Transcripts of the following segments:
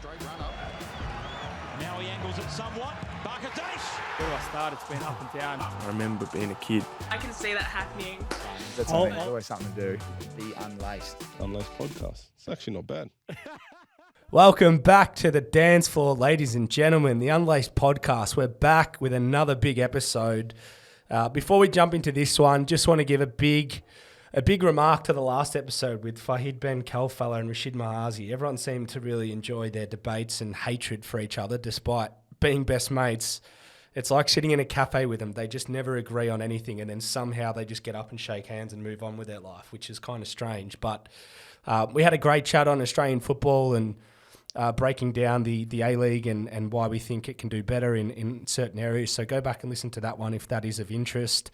Straight run up. Now he angles it somewhat. Barkadash! Where do I start? It's been up and down. I remember being a kid. I can see that happening. That's something, there's always something to do. The Unlaced. Unlaced podcast. It's actually not bad. Welcome back to the dance floor, ladies and gentlemen, the Unlaced podcast. We're back with another big episode. Before we jump into this one, just want to give a big remark to the last episode with Fahid Ben Kalfala and Rashid Mahazi. Everyone seemed to really enjoy their debates and hatred for each other, despite being best mates. It's like sitting in a cafe with them. They just never agree on anything, and then somehow they just get up and shake hands and move on with their life, which is kind of strange. But we had a great chat on Australian football and breaking down the A-League and why we think it can do better in certain areas. So go back and listen to that one if that is of interest.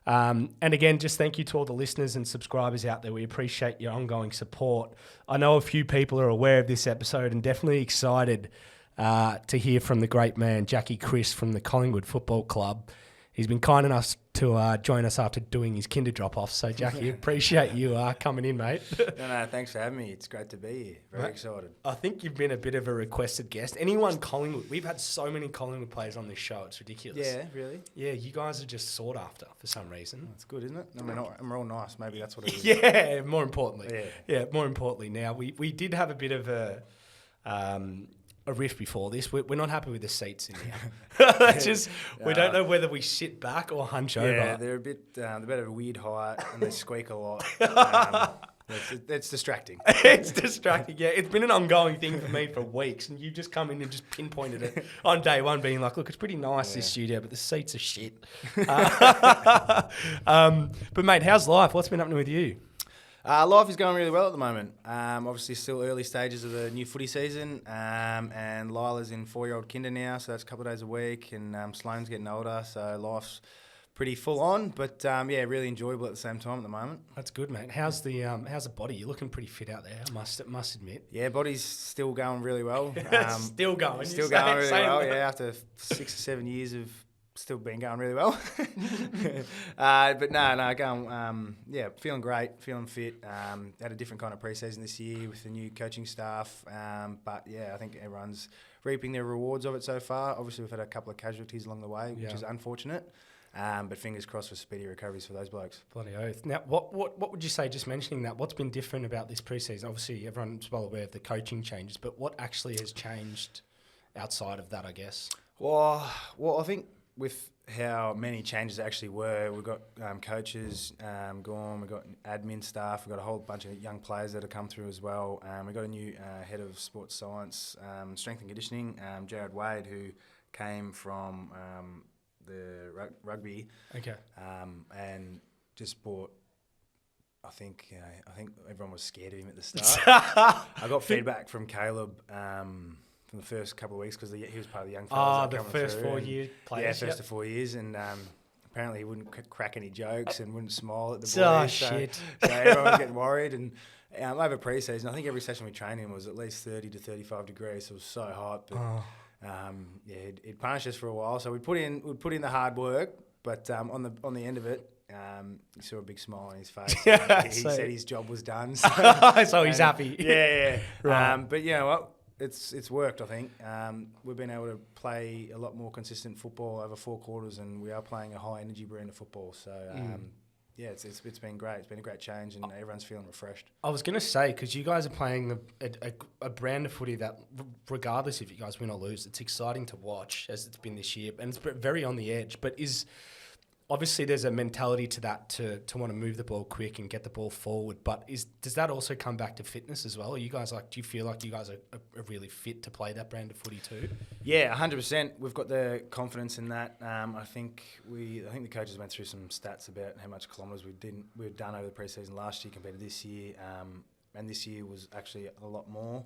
And again, just thank you to all the listeners and subscribers out there. We appreciate your ongoing support. I know a few people are aware of this episode and definitely excited to hear from the great man, Jackie Chris from the Collingwood Football Club. He's been kind enough to join us after doing his kinder drop-off. So, Jackie, appreciate you coming in, mate. No, thanks for having me. It's great to be here. Very excited. I think you've been a bit of a requested guest. Anyone Collingwood, we've had so many Collingwood players on this show. It's ridiculous. Yeah, really? Yeah, you guys are just sought after for some reason. That's good, isn't it? I mean, we're all nice. Maybe that's what it is. Yeah, more importantly. Yeah, more importantly. Now, we did have a bit of a riff before this. We're not happy with the seats in here. We don't know whether we sit back or hunch over. Yeah, they're a bit of a weird height and they squeak a lot. It's distracting. It's distracting, yeah. It's been an ongoing thing for me for weeks, and you just come in and just pinpointed it on day one, being like, look, it's pretty nice, this studio, but the seats are shit. But, mate, how's life? What's been happening with you? Life is going really well at the moment. Obviously, still early stages of the new footy season, and Lila's in 4-year-old kinder now, so that's a couple of days a week, and Sloane's getting older, so life's pretty full on, but really enjoyable at the same time at the moment. That's good, mate. How's the body? You're looking pretty fit out there, I must admit. Yeah, body's still going really well. Still going. Still going really well. Yeah, after 6 or 7 years of still been going really well. But no, going, feeling great, feeling fit. Had a different kind of pre-season this year with the new coaching staff. But yeah, I think everyone's reaping their rewards of it so far. Obviously, we've had a couple of casualties along the way, which is unfortunate. But fingers crossed for speedy recoveries for those blokes. Bloody oath. Now, what would you say, just mentioning that, what's been different about this pre-season? Obviously, everyone's well aware of the coaching changes, but what actually has changed outside of that, I guess? Well, I think with how many changes there actually were, we've got coaches gone, we've got admin staff, we've got a whole bunch of young players that have come through as well. We've got a new head of sports science, strength and conditioning, Jared Wade, who came from the rugby. Okay. And just brought, I think everyone was scared of him at the start. I got feedback from Caleb from the first couple of weeks because he was part of the young fellas. The first 4 year players. Yeah, first to 4 years, and apparently he wouldn't crack any jokes and wouldn't smile at the boys. Oh, shit. So everyone was getting worried, and over pre-season, I think every session we trained him was at least 30 to 35 degrees, so it was so hot. But, he'd punish us for a while, so we'd put in the hard work, but on the end of it, you saw a big smile on his face. He said his job was done. So he's happy. Yeah. Right. But you know what? It's worked, I think. We've been able to play a lot more consistent football over 4 quarters, and we are playing a high-energy brand of football. So, it's been great. It's been a great change, and everyone's feeling refreshed. I was going to say, because you guys are playing a brand of footy that, regardless if you guys win or lose, it's exciting to watch, as it's been this year, and it's very on the edge. But obviously there's a mentality to that to want to move the ball quick and get the ball forward. But does that also come back to fitness as well? Are you guys do you feel like you guys are really fit to play that brand of footy too? Yeah, 100%. We've got the confidence in that. I think the coaches went through some stats about how much kilometres we've done over the pre-season last year compared to this year. And this year was actually a lot more.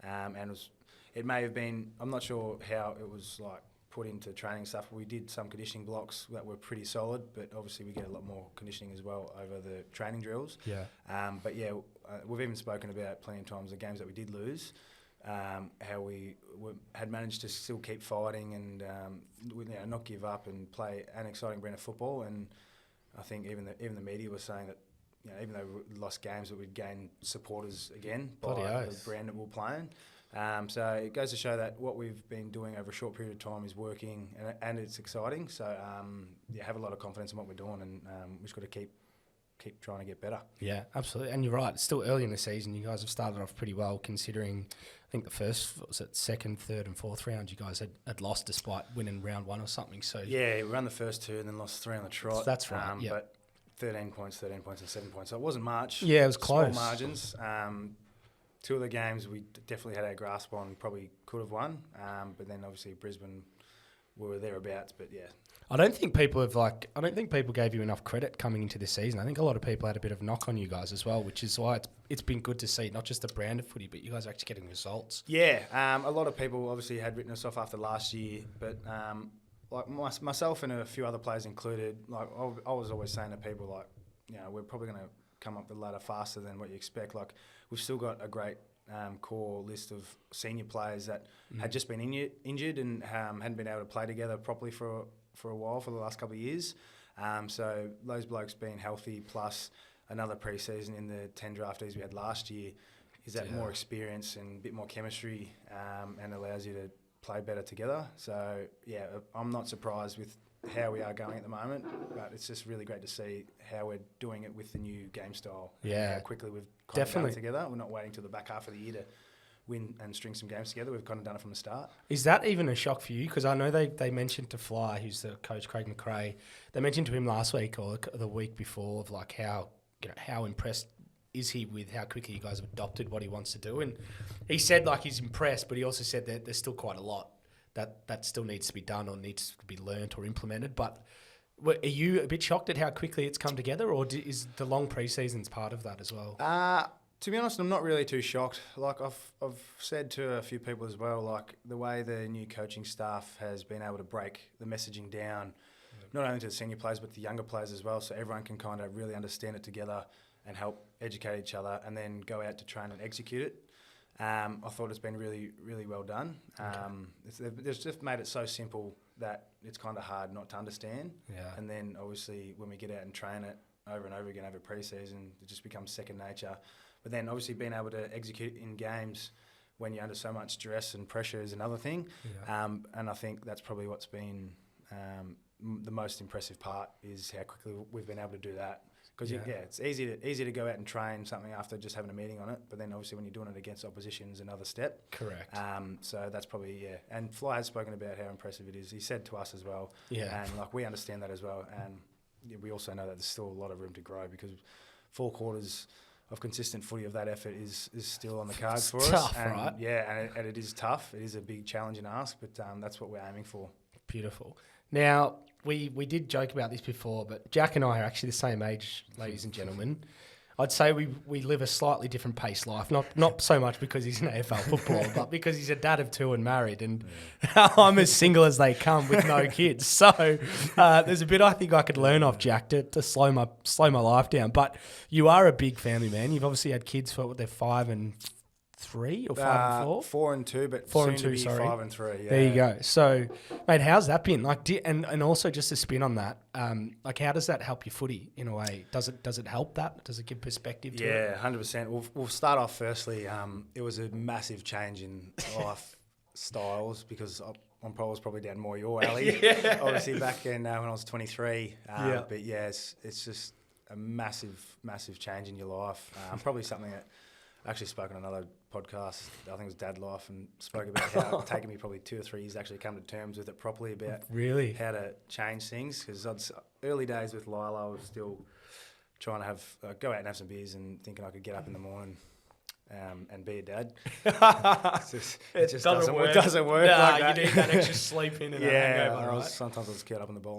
It may have been, I'm not sure how it was like put into training stuff. We did some conditioning blocks that were pretty solid, but obviously we get a lot more conditioning as well over the training drills. Yeah. We've even spoken about plenty of times the games that we did lose, how we had managed to still keep fighting and not give up and play an exciting brand of football. And I think even the media was saying that even though we lost games, that we'd gain supporters again by the brand that we're playing. So it goes to show that what we've been doing over a short period of time is working and it's exciting. So, have a lot of confidence in what we're doing, and we've just got to keep trying to get better. Yeah, absolutely. And you're right, it's still early in the season. You guys have started off pretty well considering, I think the first, second, third and fourth round you guys had lost despite winning round one or something. So yeah, we ran the first two and then lost 3 on the trot. That's right, yeah. But 13 points and 7 points. So it wasn't much. Yeah, it was close. Small margins. 2 of the games we definitely had our grasp on, probably could have won. But then obviously Brisbane were thereabouts. But yeah. I don't think people gave you enough credit coming into this season. I think a lot of people had a bit of knock on you guys as well, which is why it's been good to see not just the brand of footy, but you guys are actually getting results. Yeah, a lot of people obviously had written us off after last year, but like myself and a few other players included, like I was always saying to people, like, we're probably going to come up the ladder faster than what you expect. Like, we've still got a great core list of senior players that had just been injured and hadn't been able to play together properly for a while, for the last couple of years. So those blokes being healthy, plus another pre-season in the 10 draftees we had last year, is that more experience and a bit more chemistry, and allows you to play better together. So yeah, I'm not surprised with how we are going at the moment, but it's just really great to see how we're doing it with the new game style. Yeah, how quickly we've kind of done it together. We're not waiting till the back half of the year to win and string some games together. We've kind of done it from the start. Is that even a shock for you? Because I know they mentioned to Fly, who's the coach, Craig McRae, they mentioned to him last week or the week before of like how impressed is he with how quickly you guys have adopted what he wants to do. And he said like he's impressed, but he also said that there's still quite a lot that still needs to be done or needs to be learnt or implemented. But are you a bit shocked at how quickly it's come together, or is the long pre-seasons part of that as well? To be honest, I'm not really too shocked. Like I've said to a few people as well, like the way the new coaching staff has been able to break the messaging down, not only to the senior players but the younger players as well, so everyone can kind of really understand it together and help educate each other and then go out to train and execute it. I thought it's been really, really well done. They've just made it so simple that it's kind of hard not to understand. Yeah. And then obviously when we get out and train it over and over again over pre-season, it just becomes second nature. But then obviously being able to execute in games when you're under so much stress and pressure is another thing. Yeah. And I think that's probably what's been the most impressive part, is how quickly we've been able to do that. Because it's easy to go out and train something after just having a meeting on it, but then obviously when you're doing it against opposition is another step. Correct. So that's probably And Fly has spoken about how impressive it is. He said to us as well. Yeah. And like we understand that as well, and we also know that there's still a lot of room to grow, because 4 quarters of consistent footy of that effort is still on the cards for us. Tough, right? Yeah, and it is tough. It is a big challenge and ask, but that's what we're aiming for. Beautiful. Now, we did joke about this before, but Jack and I are actually the same age, ladies and gentlemen. I'd say we live a slightly different pace life, not so much because he's an AFL footballer, but because he's a dad of 2 and married, and I'm as single as they come with no kids. So there's a bit I think I could learn off Jack to slow my life down. But you are a big family man. You've obviously had kids for they're 5 and 3 or 5 and 4? 4 and 2, but 4 soon and 2, to be sorry. 5 and 3. Yeah. There you go. So, mate, how's that been? Like, and also just to spin on that, like, how does that help your footy in a way? Does it help that? Does it give perspective to it? Yeah, 100%. We'll start off firstly. It was a massive change in life styles, because I was probably down more your alley. Yeah. Obviously back in when I was 23. But yeah, it's just a massive, massive change in your life. Probably something that I actually spoke on another podcast, I think it was Dad Life, and spoke about how it's taken me probably 2 or 3 years to actually come to terms with it properly, about really how to change things. Because early days with Lila, I was still trying to have go out and have some beers and thinking I could get up in the morning and be a dad. It just doesn't work. It doesn't work. Nah, like that. You need that extra sleep in and a hangover, right? Sometimes I was curled up in the ball.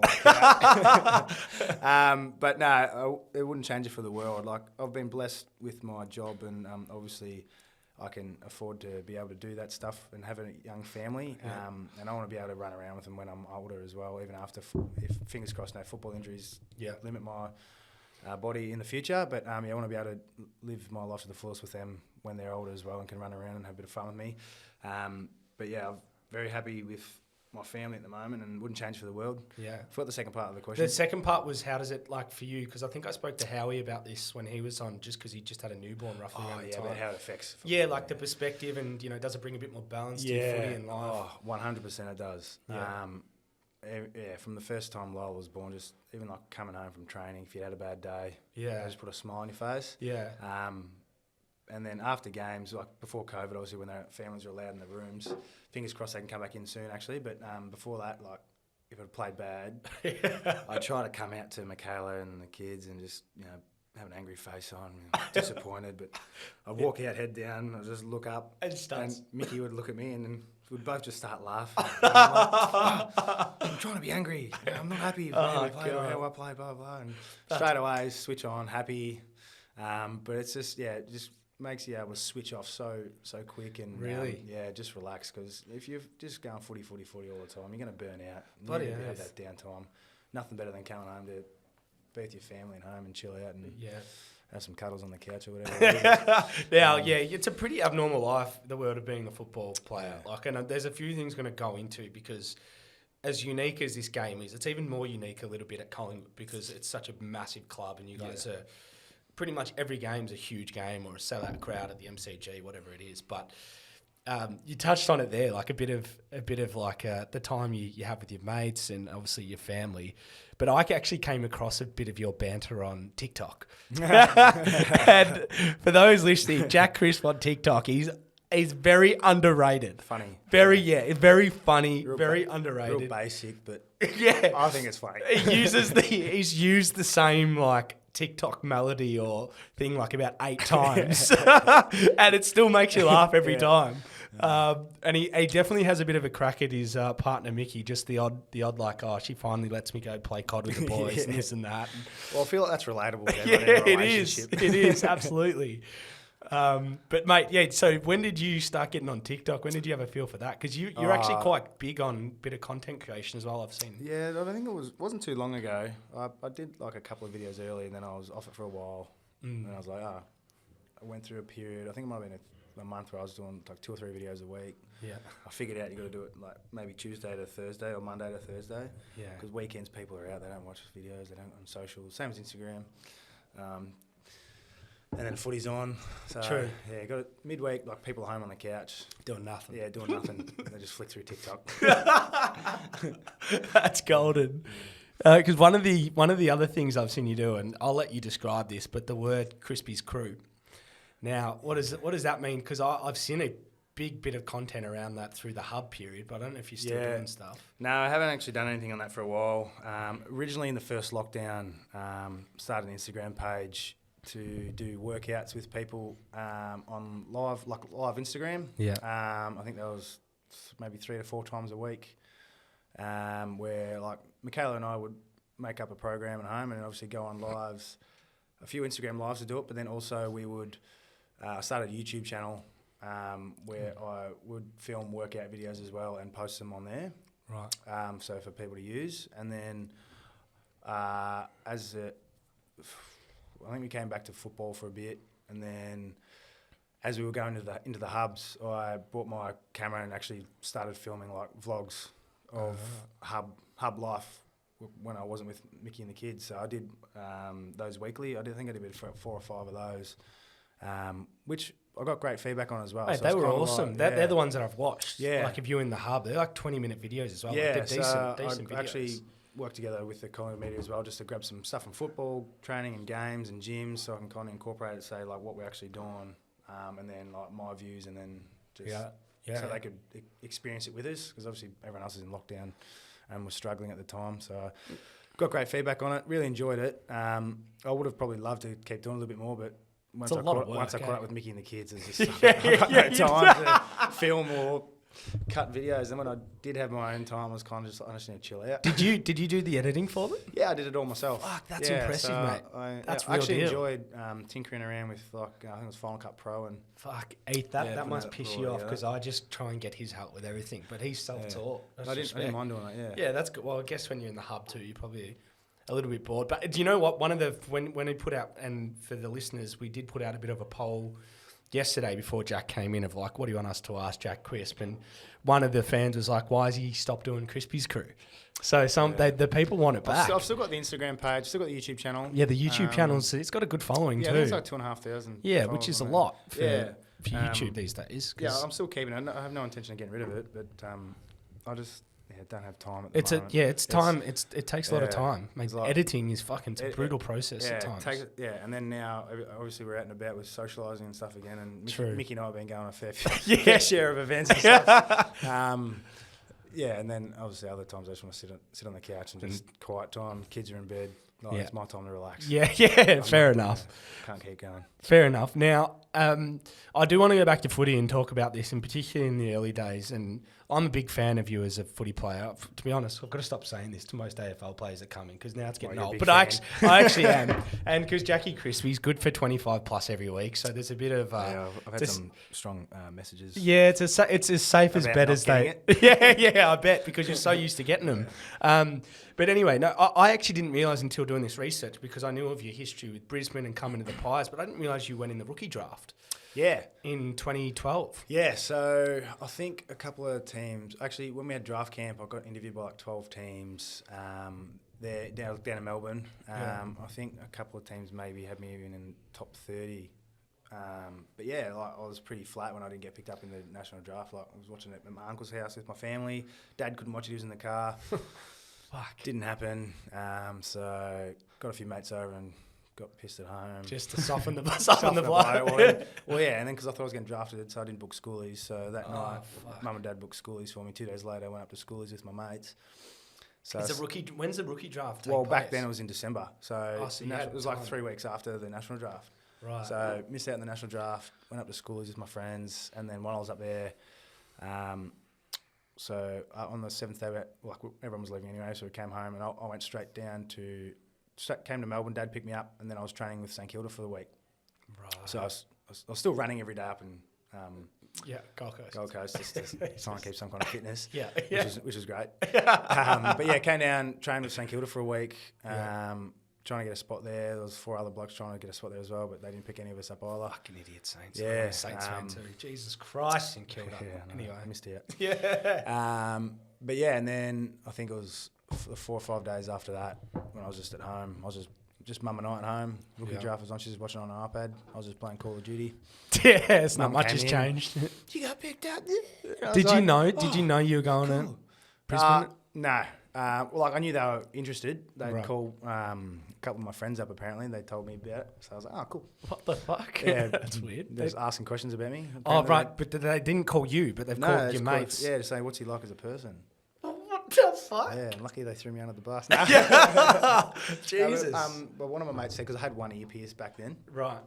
But no, it wouldn't change it for the world. Like, I've been blessed with my job, and obviously I can afford to be able to do that stuff and have a young family. And I want to be able to run around with them when I'm older as well, even after, if fingers crossed, no football injuries limit my body in the future. But I want to be able to live my life to the fullest with them when they're older as well, and can run around and have a bit of fun with me. But yeah, I'm very happy with my family at the moment, and wouldn't change for the world. Yeah. Forgot the second part of the question. The second part was, how does it like for you? Because I think I spoke to Howie about this when he was on, just because he just had a newborn roughly around the time. About how it affects. Yeah, like the perspective, and does it bring a bit more balance to your footy and life? 100% it does. Yeah. From the first time Lyle was born, just even like coming home from training, if you had a bad day, just put a smile on your face. Yeah. And then after games, like before COVID, obviously when the families were allowed in the rooms, fingers crossed they can come back in soon actually, but before that, like if it played bad, I'd try to come out to Michaela and the kids and just, have an angry face on, disappointed, but I'd walk out head down, I'd just look up and Mickey would look at me and then we'd both just start laughing. I'm trying to be angry. I'm not happy with how I play, blah, blah. And straight away, switch on, happy. But it's just, it just makes you able to switch off so quick and really, just relax. Because if you're just going footy all the time, you're going to burn out. You Bloody need to have that downtime. Nothing better than coming home to be with your family at home and chill out and have some cuddles on the couch or whatever. Now, it's a pretty abnormal life, the world of being a football player. Yeah. Like, and there's a few things going to go into, because as unique as this game is, it's even more unique a little bit at Collingwood because it's such a massive club, and you guys are pretty much every game's a huge game or a sellout crowd at the MCG, whatever it is. But you touched on it there, like a bit of like the time you have with your mates and obviously your family. But I actually came across a bit of your banter on TikTok. And for those listening, Jack Crisp on TikTok, he's very underrated. Funny. Very funny, very underrated. Real basic, but yeah, I think it's funny. He's used the same like TikTok melody or thing like about 8 times, and it still makes you laugh every time. And he definitely has a bit of a crack at his partner Mickey, just the odd like, oh, she finally lets me go play COD with the boys and this and that. Well, I feel like that's relatable. It is absolutely. But mate, so when did you start getting on TikTok? When did you have a feel for that? Because you're actually quite big on a bit of content creation as well, I've seen. Yeah, I think wasn't too long ago. I did like a couple of videos early, and then I was off it for a while. And I was like, I went through a period, I think it might have been a month where I was doing like 2 or 3 videos a week. Yeah. I figured out you got to do it like maybe Tuesday to Thursday or Monday to Thursday. Yeah. Because weekends people are out, they don't watch videos, they don't on social. Same as Instagram. And then footy's on. So, true. Yeah, got it midweek, like people home on the couch. Doing nothing. Yeah, doing nothing. They just flick through TikTok. That's golden. Because one of the other things I've seen you do, and I'll let you describe this, but the word Crispy's Crew. Now, what does that mean? Because I've seen a big bit of content around that through the hub period, but I don't know if you're still doing stuff. No, I haven't actually done anything on that for a while. Originally in the first lockdown, started an Instagram page to do workouts with people on live Instagram. Yeah. I think that was maybe 3 to 4 times a week, where like Michaela and I would make up a program at home and obviously go on lives, a few Instagram lives to do it, but then also we would start a YouTube channel where I would film workout videos as well and post them on there. Right. So for people to use, and then I think we came back to football for a bit, and then as we were going into the hubs, I bought my camera and actually started filming like vlogs of hub life when I wasn't with Mickey and the kids. So I did those weekly. I think I did 4 or 5 of those, which I got great feedback on as well. Mate, so they were awesome. Like, they're the ones that I've watched. Yeah. Like if you're in the hub, they're like 20-minute videos as well. Yeah, like they're decent I videos. actually work together with the Collingwood media as well, just to grab some stuff from football, training and games and gyms, so I can kind of incorporate it, say like what we're actually doing, and then like my views, and then just so they could experience it with us, because obviously everyone else is in lockdown and was struggling at the time. So got great feedback on it, really enjoyed it. I would have probably loved to keep doing a little bit more, but once I caught up with Mickey and the kids, it's just I got no time to film or cut videos. And when I did have my own time, I was kind of just honestly to chill out. Did you do the editing for them? Yeah, I did it all myself. Fuck, that's impressive, mate. I actually enjoyed tinkering around with like I think it was Final Cut Pro and fuck, that must piss you off, because I just try and get his help with everything, but he's self-taught. I didn't mind doing it. Yeah, that's good. Well, I guess when you're in the hub too, you're probably a little bit bored. But do you know what? One of the when we put out, and for the listeners, we did put out a bit of a poll yesterday before Jack came in of like, what do you want us to ask Jack Crisp? And one of the fans was like, why has he stopped doing Crispy's Crew? So the people want it back. I've still got the Instagram page, still got the YouTube channel. Yeah, the YouTube channel's it's got a good following too. Yeah, it's like 2,500. Yeah, which is a lot for for YouTube these days. Yeah, I'm still keeping it. I have no intention of getting rid of it, but I just don't have time at the moment. It's time. It takes a lot of time. Editing is it's a brutal process at times. And then now obviously we're out and about with socialising and stuff again, and Mickey and I have been going a fair share of events and stuff. And then obviously other times I just want to sit on the couch and just quiet time. Kids are in bed. It's my time to relax. Fair enough. Can't keep going. Fair enough. Now, I do want to go back to footy and talk about this, and particularly in the early days. And I'm a big fan of you as a footy player. To be honest, I've got to stop saying this to most AFL players that come in because now it's getting old. But I actually am. And because Jackie Crispy's good for 25 plus every week, so there's a bit of. I've had some strong messages. Yeah, it's as safe as bet as they. I bet because you're so used to getting them. But anyway, no, I actually didn't realise until doing this research because I knew of your history with Brisbane and coming to the Pies, but I didn't realise you went in the rookie draft. Yeah. In 2012. Yeah, so I think a couple of teams, actually when we had draft camp, I got interviewed by like 12 teams there down in Melbourne. I think a couple of teams maybe had me even in top 30. But yeah, like I was pretty flat when I didn't get picked up in the national draft. Like I was watching it at my uncle's house with my family. Dad couldn't watch it, he was in the car. Didn't happen. So got a few mates over and got pissed at home. Just to soften the blow. Well, yeah, and then because I thought I was getting drafted, so I didn't book schoolies. So that night, Mum and Dad booked schoolies for me. 2 days later, I went up to schoolies with my mates. So when's the rookie draft take Well, place? back then it was in December. So it was like 3 weeks after the national draft. Right. So missed out on the national draft, went up to schoolies with my friends, and then while I was up there, so on the 7th day, everyone was leaving anyway, so we came home and I went straight down came to Melbourne. Dad picked me up, and then I was training with St Kilda for the week. Right. So I was still running every day up in Gold Coast just to try and keep some kind of fitness. Which was great. Yeah. But yeah, came down, trained with St Kilda for a week. Trying to get a spot there. There was 4 other blokes trying to get a spot there as well, but they didn't pick any of us up either. Fucking idiot Saints. Yeah. Saints fan too. Jesus Christ, and killed up. Yeah, anyway, I missed out. Yeah. But yeah, and then I think it was 4 or 5 days after that when I was just at home. I was just mum and I at home. Rookie draft was on. She was watching on an iPad. I was just playing Call of Duty. Yeah, it's not much has changed. You got picked up. Did you know you were going to Brisbane? No. I knew they were interested. They'd call a couple of my friends up apparently. They told me about it. So I was like, oh, cool. What the fuck? Yeah. That's weird. They're just asking questions about me. Oh, right. But they didn't call you, but they've called your mates. To say, what's he like as a person? What the fuck? Yeah, lucky they threw me under the bus. Jesus. But one of my mates said, because I had one earpiece back then. Right.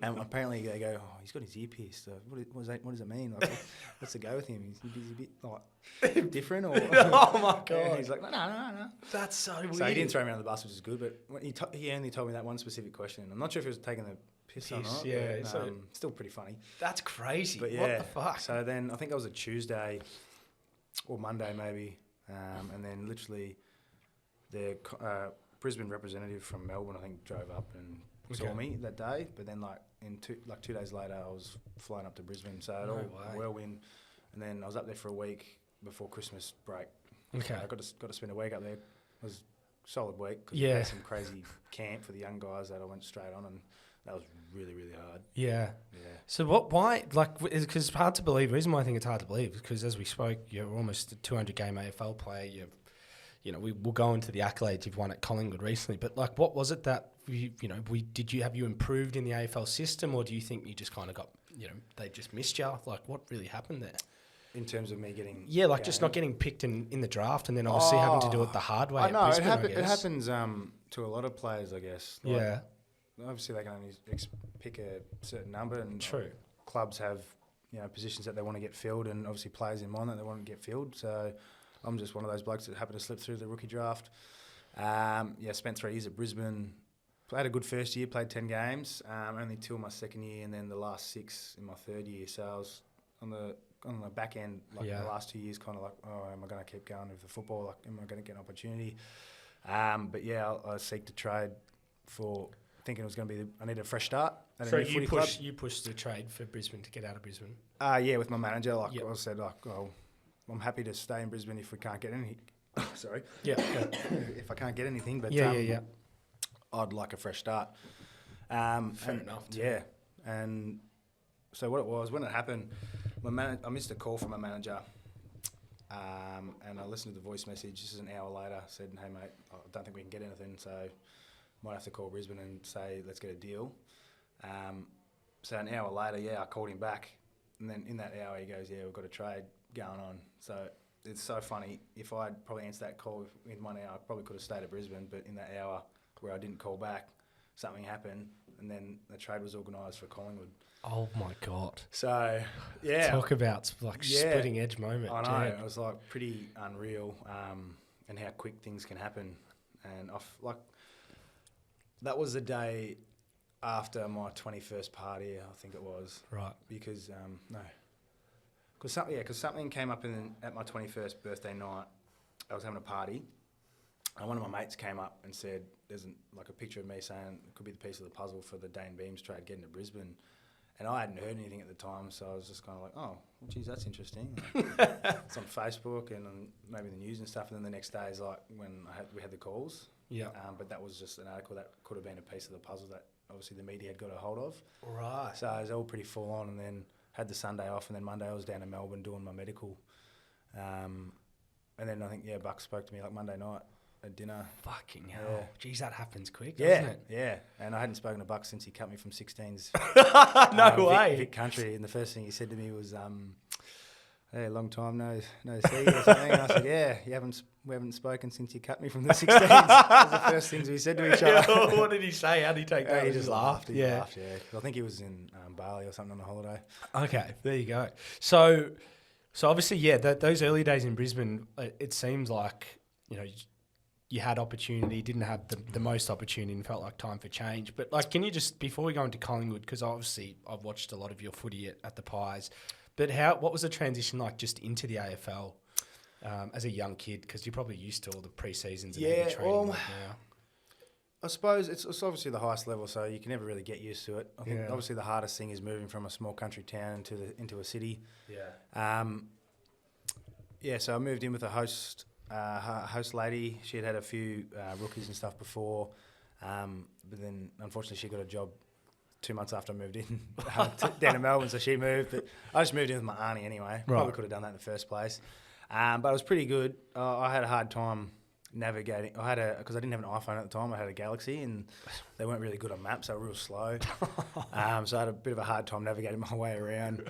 And apparently they go, oh, he's got his earpiece. So what does it mean? Like, what's the go with him? He's a bit like different? Or Oh my God. And he's like, no. That's so weird. So he didn't throw me under the bus, which is good. But when he only told me that one specific question. I'm not sure if he was taking the piss or not. Yeah. But, still pretty funny. That's crazy. But yeah. What the fuck? So then I think that was a Tuesday or Monday maybe. And then literally the Brisbane representative from Melbourne, I think, drove up and saw me that day. But then, 2 days later, I was flying up to Brisbane. So it all whirlwind. And then I was up there for a week before Christmas break. Okay. So I got to spend a week up there. It was a solid week because we had some crazy camp for the young guys that I went straight on, and that was really, really hard. Yeah. So why, because it's hard to believe. The reason why I think it's hard to believe is because, as we spoke, you're almost a 200-game AFL player. We will go into the accolades you've won at Collingwood recently, but what was it that, have you improved in the AFL system, or do you think you just kind of got, they just missed you? What really happened there? In terms of me getting... Yeah, just not getting picked in the draft and then obviously having to do it the hard way. I know, it happens to a lot of players, I guess. Obviously, they can only pick a certain number, and true. Clubs have positions that they want to get filled, and obviously players in mind that they want to get filled. So I'm just one of those blokes that happened to slip through the rookie draft. Spent 3 years at Brisbane. Played a good first year, played 10 games, only 2 in my second year, and then the last 6 in my third year. So I was on the back end, the last 2 years, kind of am I going to keep going with the football? Am I going to get an opportunity? I seek to trade for... thinking it was going to be, I needed a fresh start. at So a new footy club. you pushed the trade for Brisbane to get out of Brisbane. Yeah, with my manager. Like Yep. I said, I'm happy to stay in Brisbane if we can't get any. Sorry. Yeah. If I can't get anything, but Yeah. I'd like a fresh start. Fair enough, too. Yeah, and so what it was when it happened, I missed a call from my manager, and I listened to the voice message. This is an hour later. Said, "Hey mate, I don't think we can get anything, so might have to call Brisbane and say let's get a deal." So an hour later, I called him back, and then in that hour he goes, "Yeah, we've got a trade going on." So it's so funny. If I'd probably answered that call in 1 hour, I probably could have stayed at Brisbane, but in that hour where I didn't call back, something happened, and then the trade was organised for Collingwood. Oh my God. So, yeah. Talk about splitting edge moment. I know. Dude. It was like pretty unreal, and how quick things can happen. And that was the day after my 21st party, I think it was. Right. Because, Because something came up at my 21st birthday night. I was having a party, and one of my mates came up and said, "There's a picture of me saying it could be the piece of the puzzle for the Dane Beams trade getting to Brisbane." And I hadn't heard anything at the time, so I was just kind of like, "Oh, well, geez, that's interesting." It's on Facebook and on maybe the news and stuff. And then the next day is like when we had the calls. Yeah. But that was just an article that could have been a piece of the puzzle that obviously the media had got a hold of. Right. So it was all pretty full on, and then had the Sunday off, and then Monday I was down in Melbourne doing my medical. And then I think, Buck spoke to me like Monday night at dinner. Fucking hell. Yeah. Geez, that happens quick, doesn't it? Yeah. And I hadn't spoken to Buck since he cut me from 16s. No way. Vic Country. And the first thing he said to me was, "Hey, long time no see," or something. And I said, "Yeah, we haven't spoken since you cut me from the 16s." That was the first things we said to each other. What did he say? How did he take that? He just laughed. He Yeah. laughed, yeah. I think he was in Bali or something on a holiday. Okay, there you go. So obviously, those early days in Brisbane, it seems like, you had opportunity, didn't have the most opportunity, and felt like time for change. But can you just, before we go into Collingwood, because obviously I've watched a lot of your footy at the Pies, but what was the transition like just into the AFL as a young kid? Because you're probably used to all the pre-seasons and heavy training now. I suppose it's obviously the highest level, so you can never really get used to it. I think obviously the hardest thing is moving from a small country town into a city. Yeah. So I moved in with a host lady. She had a few rookies and stuff before, but then unfortunately she got a job 2 months after I moved in down to Melbourne, so she moved. But I just moved in with my auntie anyway. Right. Probably could have done that in the first place, but it was pretty good. I had a hard time navigating. Because I didn't have an iPhone at the time. I had a Galaxy, and they weren't really good on maps. They were real slow. So I had a bit of a hard time navigating my way around.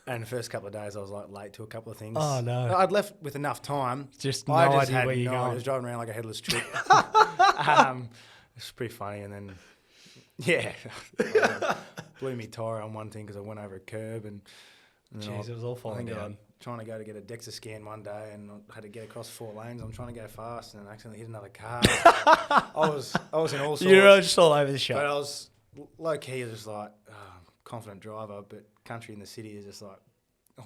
And the first couple of days, I was late to a couple of things. Oh no! I'd left with enough time. Just I no just idea had where you're I going. was driving around like a headless chick. It's pretty funny, and then blew me tyre on one thing because I went over a curb, and Jeez, it was all falling down. Trying to go to get a DEXA scan one day, and I had to get across 4 lanes. I'm trying to go fast, and I accidentally hit another car. I was in all sorts. You're just all over the shop. But I was low key, just like confident driver. But country in the city is just like,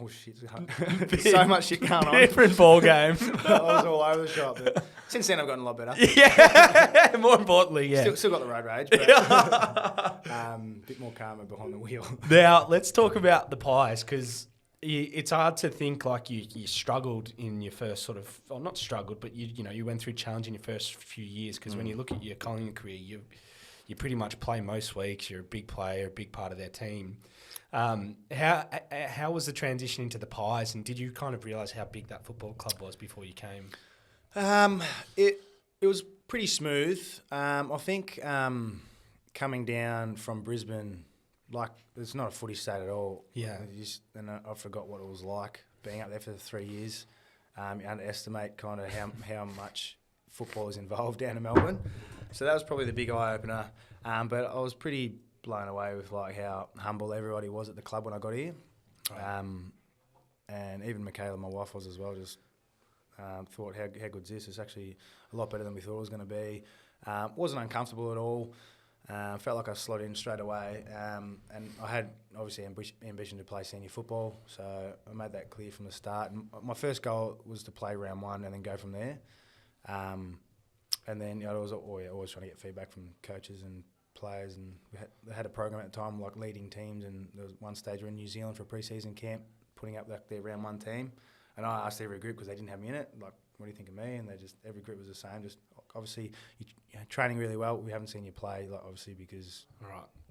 oh shit, there's so much shit going on. Different ball game. I was all over the shop. But since then, I've gotten a lot better. Yeah. More importantly, yeah. Still got the road rage, but bit more calmer behind the wheel. Now let's talk about the Pies, because it's hard to think like you struggled in your first sort of, well, not struggled, but you went through challenge in your first few years, because when you look at your Collingwood career, you pretty much play most weeks. You're a big player, a big part of their team. How was the transition into the Pies, and did you kind of realise how big that football club was before you came? It was pretty smooth. I think coming down from Brisbane, it's not a footy state at all. Yeah. And I forgot what it was like being up there for 3 years. You underestimate kind of how much football is involved down in Melbourne. So that was probably the big eye opener. But I was pretty blown away with how humble everybody was at the club when I got here. Right. And even Michaela, my wife, was as well. Just thought, how good's this? It's actually a lot better than we thought it was going to be. Wasn't uncomfortable at all. Felt like I slotted in straight away, and I had obviously ambition to play senior football, so I made that clear from the start. And my first goal was to play round 1 and then go from there. And then I was always trying to get feedback from coaches and players, and they had a program at the time like leading teams, and there was one stage we were in New Zealand for a pre-season camp, putting up like their round one team, and I asked every group because they didn't have me in it, like, what do you think of me? And every group was the same. Just obviously training really well. We haven't seen you play, like, obviously because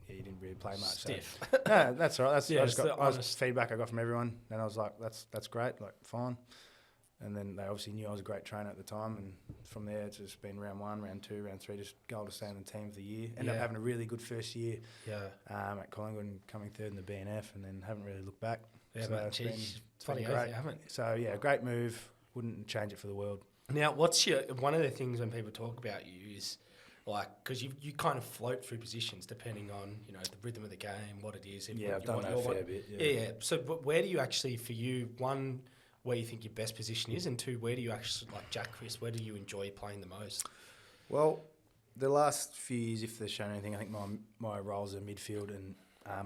you didn't really play much. Stiff. So. No, that's all right. That's Yeah, I just got the honest feedback I got from everyone, and I was like, that's great, like fine. And then they obviously knew I was a great trainer at the time, and from there it's just been round 1, round 2, round 3, just goal to stay in the team of the year. Ended up having a really good first year at Collingwood and coming third in the BNF, and then haven't really looked back. Yeah, so mate, it's funny been great. you haven't. So yeah, great move. Wouldn't change it for the world. Now, one of the things when people talk about you is like, because you kind of float through positions depending on, you know, the rhythm of the game, what it is. I've done that a fair bit. Yeah. So where do you actually, for you, one, where you think your best position is, and 2, where do you actually, like Jack Chris, where do you enjoy playing the most? Well, the last few years, if they've shown anything, I think my roles are midfield and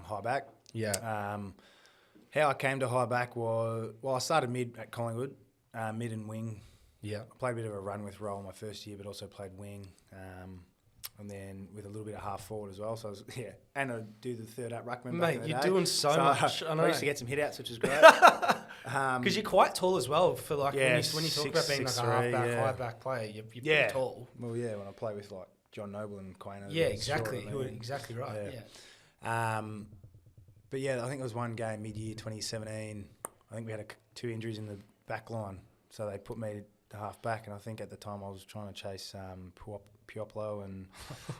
high back. Yeah. How I came to high back was, I started mid at Collingwood, mid and wing. Yeah. I played a bit of a run with role my first year, but also played wing, and then with a little bit of half forward as well. So and I do the third up ruckman. Mate, you're doing so much. I know. I used to get some hit outs, which is great. Because you're quite tall as well. For like when you talk about being like a half-back, high back player, you're pretty tall. Well, yeah, when I play with like John Noble and Quainer. Yeah, exactly. You were exactly right. Yeah. But yeah, I think there was one game mid-year 2017. I think we had 2 injuries in the back line, so they put me to half back, and I think at the time I was trying to chase Pioplo and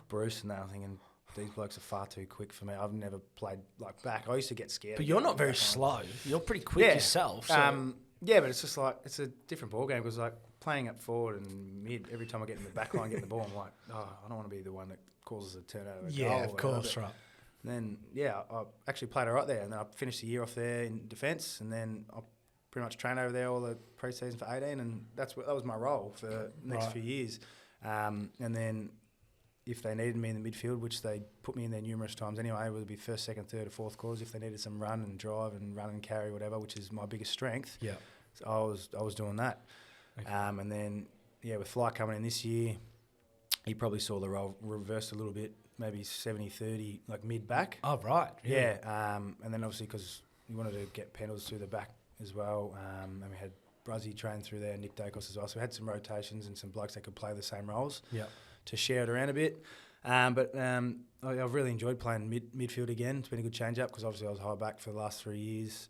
Bruce and that. I'm thinking, these blokes are far too quick for me. I've never played like back. I used to get scared. But you're not very slow. You're pretty quick yourself. So. Yeah, but it's just like, it's a different ball game because like playing up forward and mid, every time I get in the back line, getting the ball, I'm like, I don't want to be the one that causes a turnover. Yeah, of course, right. And then, I actually played all right there. And then I finished the year off there in defence. And then I pretty much trained over there all the pre-season for 18. And that was my role for the next few years. And then if they needed me in the midfield, which they put me in there numerous times anyway, whether it be first, second, third or fourth quarters, if they needed some run and drive and run and carry, whatever, which is my biggest strength, so I was doing that. Okay. And then, with Fly coming in this year, he probably saw the role reversed a little bit, maybe 70-30, like mid-back. Oh, right. Really? Yeah. And then obviously because we wanted to get penalties through the back as well, and we had Bruzzy trained through there, Nick Dacos as well, so we had some rotations and some blokes that could play the same roles. Yeah. To share it around a bit. But I've really enjoyed playing midfield again. It's been a good change-up because obviously I was high back for the last 3 years.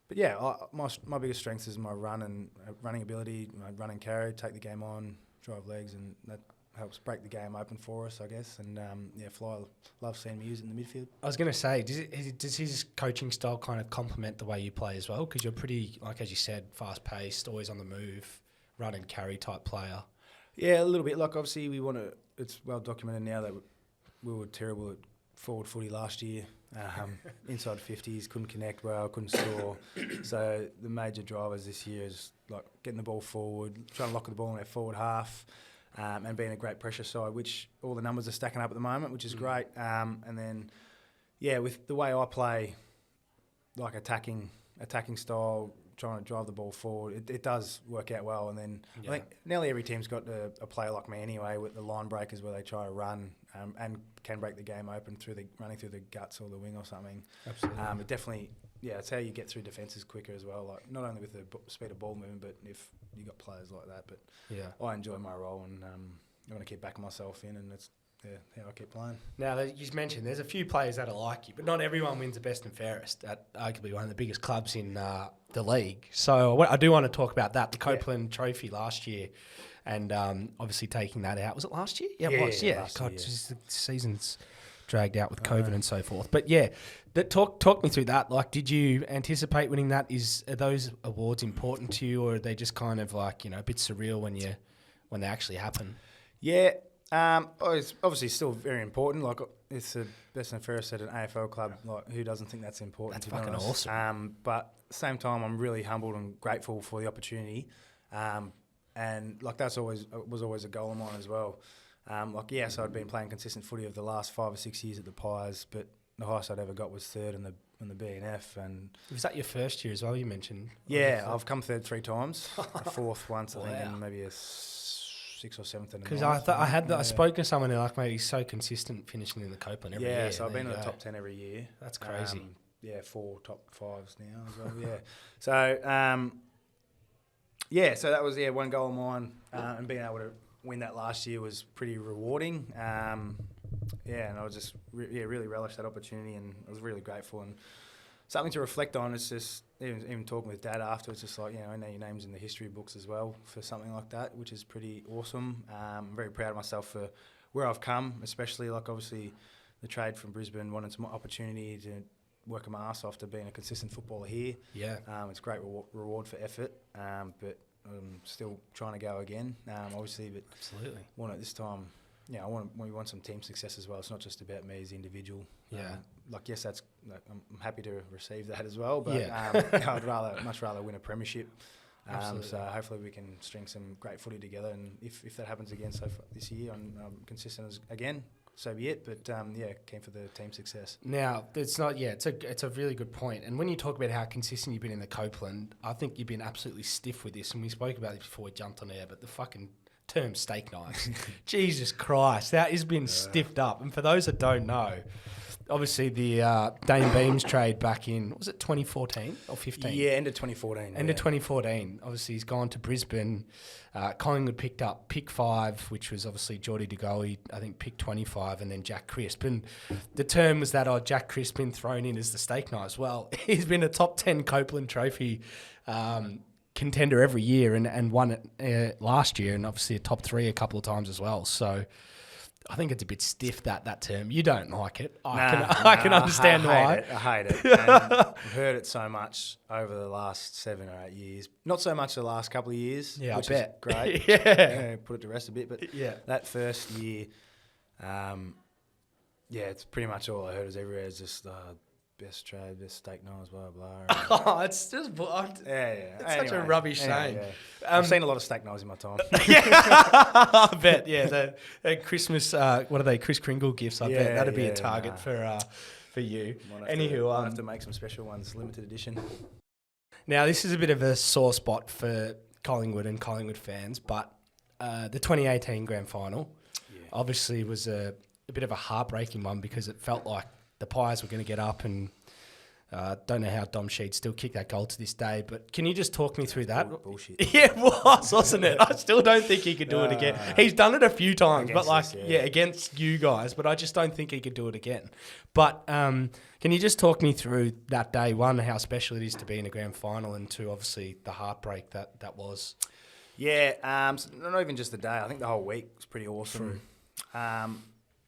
But yeah, my biggest strength is my running ability, run and carry, take the game on, drive legs, and that helps break the game open for us, I guess. And Fly loves seeing me use it in the midfield. I was going to say, does his coaching style kind of complement the way you play as well? Because you're pretty, like as you said, fast-paced, always on the move, run and carry type player. Yeah, a little bit. Like, obviously, it's well documented now that we were terrible at forward footy last year. Inside 50s, couldn't connect well, couldn't score. So the major drivers this year is like getting the ball forward, trying to lock the ball in their forward half, and being a great pressure side, which all the numbers are stacking up at the moment, which is great. And then, with the way I play, like attacking style, trying to drive the ball forward, it does work out well. And then I think nearly every team's got a player like me anyway, with the line breakers where they try to run and can break the game open running through the guts or the wing or something. Absolutely. It definitely, it's how you get through defences quicker as well. Like not only with the speed of ball movement, but if you got players like that. But I enjoy my role, and I want to keep backing myself in, and that's how I keep playing. Now, you mentioned there's a few players that are like you, but not everyone wins the best and fairest at arguably one of the biggest clubs in the league. So I do want to talk about that, the Copeland Trophy last year, and obviously taking that out. Was it last year? Yeah, it was. Yeah. God, the season's dragged out with COVID and so forth. But talk me through that. Like, did you anticipate winning that? Are those awards important to you, or are they just kind of like, a bit surreal when they actually happen? Yeah. It's obviously still very important. Like, it's the best and fairest at an AFL club. Like, who doesn't think that's important? That's fucking awesome. But at the same time, I'm really humbled and grateful for the opportunity. And like was always a goal of mine as well. So I'd been playing consistent footy over the last 5 or 6 years at the Pies, but the highest I'd ever got was third in the BNF. And was that your first year as well? You mentioned. Yeah, I've come third 3 times, fourth once, I think, and maybe a 6th or 7th. Because I spoke to someone who like, mate, he's so consistent finishing in the Copeland every year. Yeah, so I've been in the top 10 every year. That's crazy. 4 top 5s now as well. Yeah. So so that was one goal of mine, and being able to win that last year was pretty rewarding. And I was just really relished that opportunity, and I was really grateful and something to reflect on. It's just even talking with Dad after, it's just like, I know your name's in the history books as well for something like that, which is pretty awesome. I'm very proud of myself for where I've come, especially like obviously the trade from Brisbane, wanted some opportunity to working my ass off to being a consistent footballer here. Yeah. It's a great reward for effort, but I'm still trying to go again, obviously. But absolutely. Want it this time. Yeah, we want some team success as well. It's not just about me as the individual. Yeah. Yes, I'm happy to receive that as well, but I'd much rather win a premiership. So hopefully we can string some great footy together, and if that happens again this year, I'm consistent again. So be it, but keen for the team success. Now, it's not. Yeah, it's a really good point. And when you talk about how consistent you've been in the Copeland, I think you've been absolutely stiff with this. And we spoke about this before we jumped on air, but the fucking term steak knives, Jesus Christ, that has been stiffed up. And for those that don't know, obviously the Dane Beams trade back in, was it 2014 or 15? Yeah, end of 2014. End of 2014. Obviously, he's gone to Brisbane. Collingwood picked up pick 5, which was obviously Geordie De Goey, I think pick 25, and then Jack Crisp. And the term was that, Jack Crisp been thrown in as the steak knives. Well, he's been a top 10 Copeland Trophy contender every year and won it last year, and obviously a top 3 a couple of times as well. So I think it's a bit stiff, that term. You don't like it. I can understand why. I hate it. And I've heard it so much over the last 7 or 8 years. Not so much the last couple of years, which is great. Put it to rest a bit. But that first year, it's pretty much all I heard is everywhere is just best trade, best steak knives, blah, blah, blah. It's just... It's such a Anyway, rubbish saying. I've seen a lot of steak knives in my time. I bet, the Christmas, what are they, Kris Kringle gifts, I bet. That'd be a target for you. Anywho, I'll have to make some special ones, limited edition. Now, this is a bit of a sore spot for Collingwood and Collingwood fans, but the 2018 grand final obviously was a bit of a heartbreaking one because it felt like the Pies were going to get up, and don't know how Dom Sheed still kicked that goal to this day. But can you just talk me through that? Bullshit. Yeah, it was, wasn't it? I still don't think he could do it again. He's done it a few times, but against you guys. But I just don't think he could do it again. But can you just talk me through that day? One, how special it is to be in a grand final, and two, obviously the heartbreak that was. Yeah, not even just the day. I think the whole week was pretty awesome.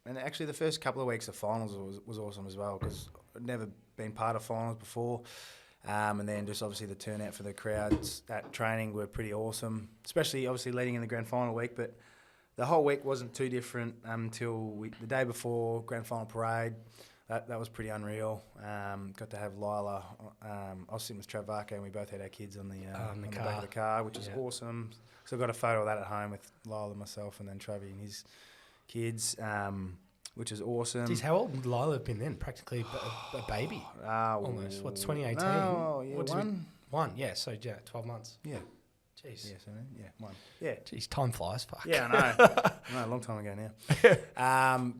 And actually, the first couple of weeks of finals was awesome as well, because I'd never been part of finals before. And then just obviously the turnout for the crowds at training were pretty awesome, especially obviously leading in the grand final week. But the whole week wasn't too different until the day before grand final parade. That was pretty unreal. Got to have Lila. I was sitting with Trav Varco, and we both had our kids on the back of the car, which was awesome. So I got a photo of that at home with Lila and myself, and then Travi and his kids, which is awesome. Jeez, how old would Lila have been then? Practically a baby. Almost. What's 2018? Oh, yeah, one. Yeah, so 12 months. Yeah. Jeez. Yeah, one. Yeah. Jeez, time flies. Fuck. Yeah, I know. A long time ago now.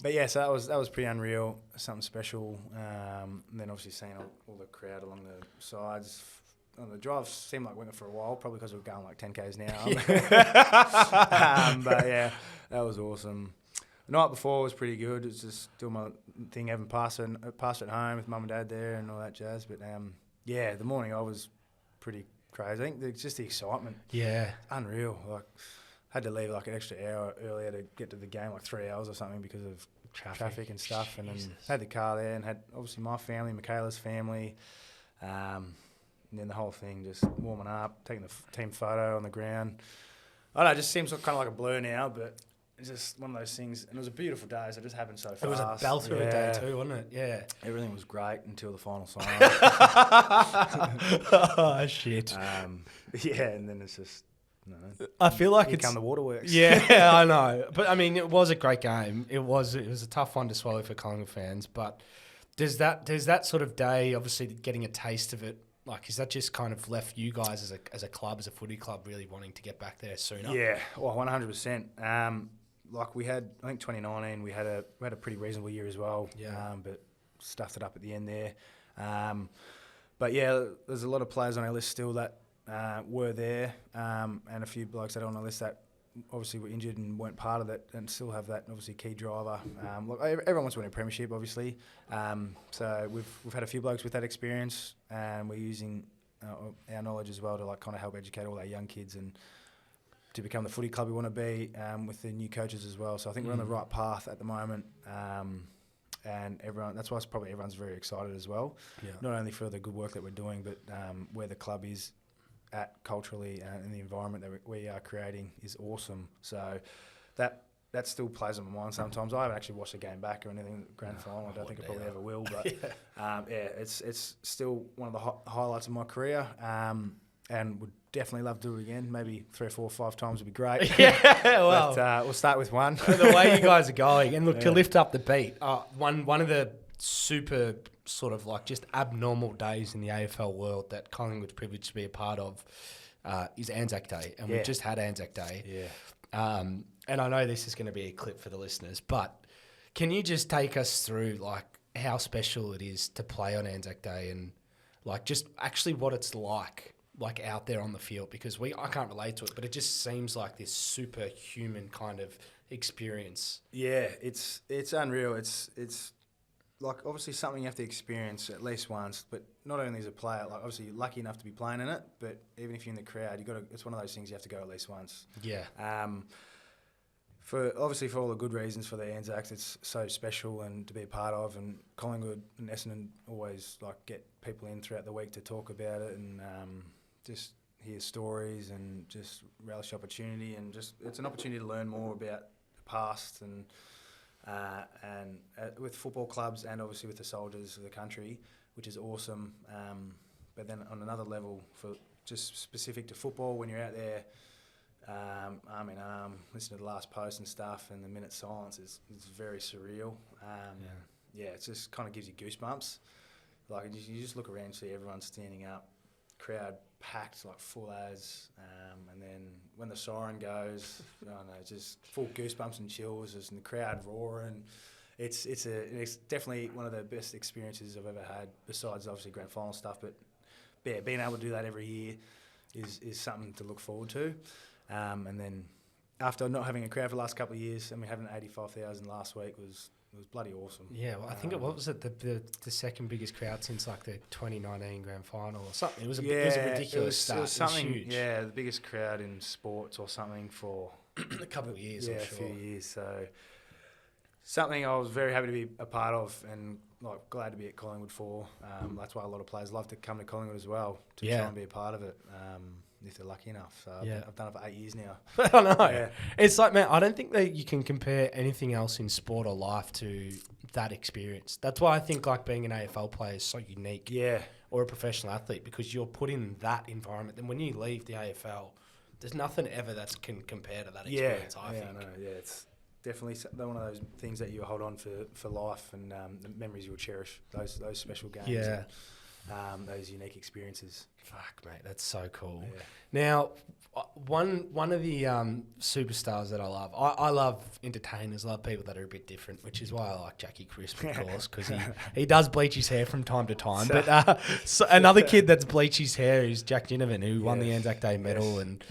But yeah, so that was pretty unreal. Something special. And then obviously seeing all the crowd along the sides. The drive seemed like we went for a while, probably because we were going like 10Ks an hour. But yeah, that was awesome. The night before was pretty good. It was just doing my thing, having passed at home with mum and dad there and all that jazz. But the morning I was pretty crazy. I think it's just the excitement. Yeah. Unreal. Like, had to leave like an extra hour earlier to get to the game, like 3 hours or something because of traffic and stuff. And then had the car there and had obviously my family, Michaela's family. And then the whole thing just warming up, taking the team photo on the ground. I don't know, it just seems kind of like a blur now, but it's just one of those things. And it was a beautiful day, so it just happened so fast. It was a belter of a day too, wasn't it? Yeah. Everything was great until the final sign. Oh, shit. And then it's just... I feel like it's... come the waterworks. Yeah, I know. But, I mean, it was a great game. It was a tough one to swallow for Collingwood fans, but does that sort of day, obviously getting a taste of it, Like, is that just kind of left you guys as a club, as a footy club, really wanting to get back there sooner? Yeah, well, 100%. Like we had, I think 2019, we had a pretty reasonable year as well. Yeah. But stuffed it up at the end there. But yeah, there's a lot of players on our list still that were there, and a few blokes that are on our list that obviously were injured and weren't part of it, and still have that obviously key driver. Look, everyone wants to win a premiership, obviously. So we've had a few blokes with that experience, and we're using our knowledge as well to like kind of help educate all our young kids and to become the footy club we want to be, with the new coaches as well. So I think we're on the right path at the moment. And that's why probably everyone's very excited as well. Yeah. Not only for the good work that we're doing, but where the club is at culturally and the environment that we are creating is awesome. So that still plays on my mind sometimes. I haven't actually watched a game back or anything, grand final. I don't think I probably ever will. But it's still one of the highlights of my career, and would definitely love to do it again. Maybe 3 or 4 or 5 times would be great. Yeah, well. But we'll start with one. The way you guys are going, and look, to lift up the beat, one of the super sort of like just abnormal days in the AFL world that Collingwood's privileged to be a part of is Anzac Day, and we've just had Anzac Day. Yeah. And I know this is going to be a clip for the listeners, but can you just take us through like how special it is to play on Anzac Day and like just actually what it's like out there on the field? Because I can't relate to it, but it just seems like this superhuman kind of experience. Yeah, it's unreal. It's like obviously something you have to experience at least once, but not only as a player, like obviously you're lucky enough to be playing in it, but even if you're in the crowd, it's one of those things you have to go at least once. Yeah. For all the good reasons for the Anzacs, it's so special and to be a part of, and Collingwood and Essendon always like get people in throughout the week to talk about it and just hear stories and just relish opportunity, and just it's an opportunity to learn more about the past and with football clubs and obviously with the soldiers of the country, which is awesome. But then on another level, for just specific to football, when you're out there arm in arm, listening to the last post and stuff, and the minute silence is very surreal. It just kind of gives you goosebumps. Like you just look around and see everyone standing up, crowd packed like full as, and then when the siren goes, I don't know, just full goosebumps and chills, and the crowd roaring. It's definitely one of the best experiences I've ever had, besides obviously grand final stuff. But yeah, being able to do that every year is something to look forward to. And then after not having a crowd for the last couple of years, and we having 85,000 last week was bloody awesome. Yeah, well, I think what was it, the second biggest crowd since like the 2019 grand final or something. It was a ridiculous start. It was something, huge. yeah, the biggest crowd in sports or something for a couple of years. Yeah, I'm a sure. few years. So something I was very happy to be a part of, and like glad to be at Collingwood for. That's why a lot of players love to come to Collingwood as well to try and be a part of it. If they're lucky enough. So I've done it for 8 years now. I know. Yeah. It's like, man, I don't think that you can compare anything else in sport or life to that experience. That's why I think like being an AFL player is so unique. Yeah. Or a professional athlete, because you're put in that environment. Then when you leave the AFL, there's nothing ever that can compare to that experience, I think. I know. Yeah, it's definitely one of those things that you hold on for life, and the memories you'll cherish, those special games. Yeah. And, those unique experiences. Fuck, mate, that's so cool. Yeah. Now, one of the superstars that I love, I love entertainers, I love people that are a bit different, which is why I like Jackie Crisp, of course, because he does bleach his hair from time to time. But so another kid that's bleached his hair is Jack Ginnivan, who won the Anzac Day medal. And